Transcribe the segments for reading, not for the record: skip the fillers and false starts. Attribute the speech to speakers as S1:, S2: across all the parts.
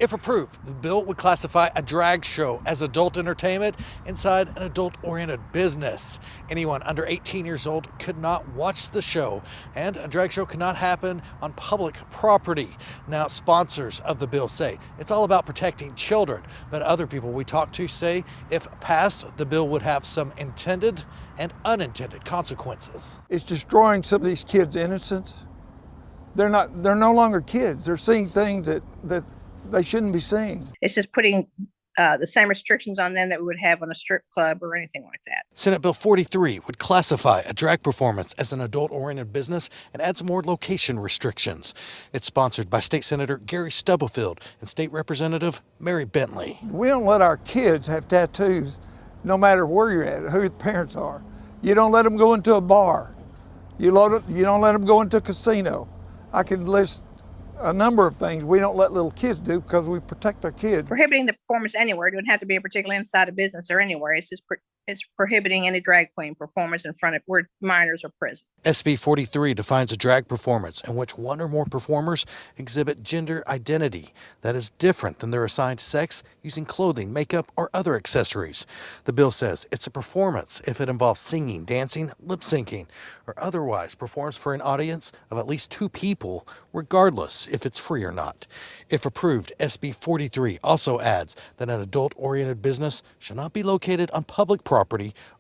S1: If approved, the bill would classify a drag show as adult entertainment inside an adult-oriented business. Anyone under 18 years old could not watch the show, and a drag show could not happen on public property. Now, sponsors of the bill say it's all about protecting children, but other people we talked to say if passed, the bill would have some intended and unintended consequences.
S2: It's destroying some of these kids' innocence. They're no longer kids. They're seeing things that they shouldn't be seeing.
S3: It's just putting the same restrictions on them that we would have on a strip club or anything like that.
S1: Senate Bill 43 would classify a drag performance as an adult-oriented business and adds more location restrictions. It's sponsored by State Senator Gary Stubblefield and State Representative Mary Bentley.
S2: We don't let our kids have tattoos no matter where you're at, who the parents are. You don't let them go into a bar. You don't let them go into a casino. I could list a number of things we don't let little kids do because we protect our kids.
S3: Prohibiting the performance anywhere. It wouldn't have to be particularly inside a business or anywhere. It's just it's prohibiting any drag queen performance in front of where minors are present.
S1: SB 43 defines a drag performance in which one or more performers exhibit gender identity that is different than their assigned sex using clothing, makeup, or other accessories. The bill says it's a performance if it involves singing, dancing, lip syncing, or otherwise performs for an audience of at least 2 people, regardless if it's free or not. If approved, SB 43 also adds that an adult-oriented business should not be located on public property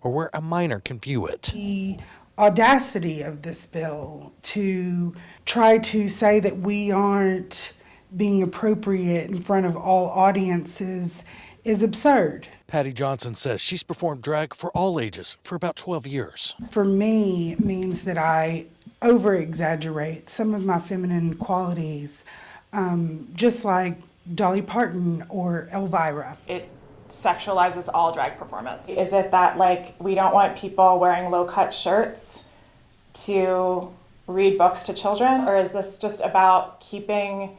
S1: or where a minor can view it.
S4: The audacity of this bill to try to say that we aren't being appropriate in front of all audiences is absurd.
S1: Patty Johnson says she's performed drag for all ages for about 12 years.
S4: For me, it means that I over-exaggerate some of my feminine qualities, just like Dolly Parton or Elvira.
S5: It sexualizes all drag performance. Is it that we don't want people wearing low-cut shirts to read books to children, or is this just about keeping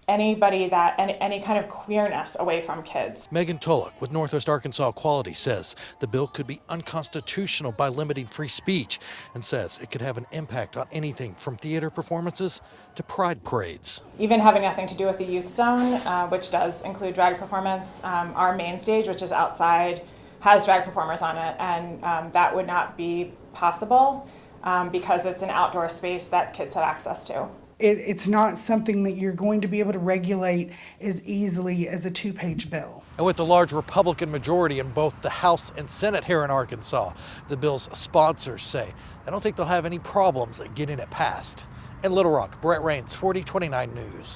S5: any kind of queerness away from kids?
S1: Megan Tulloch with Northwest Arkansas Equality says the bill could be unconstitutional by limiting free speech and says it could have an impact on anything from theater performances to pride parades.
S5: Even having nothing to do with the youth zone, which does include drag performance, our main stage, which is outside, has drag performers on it, and that would not be possible because it's an outdoor space that kids have access to.
S4: It's not something that you're going to be able to regulate as easily as a 2-page bill.
S1: And with the large Republican majority in both the House and Senate here in Arkansas, the bill's sponsors say they don't think they'll have any problems getting it passed. In Little Rock, Brett Rains, 4029 News.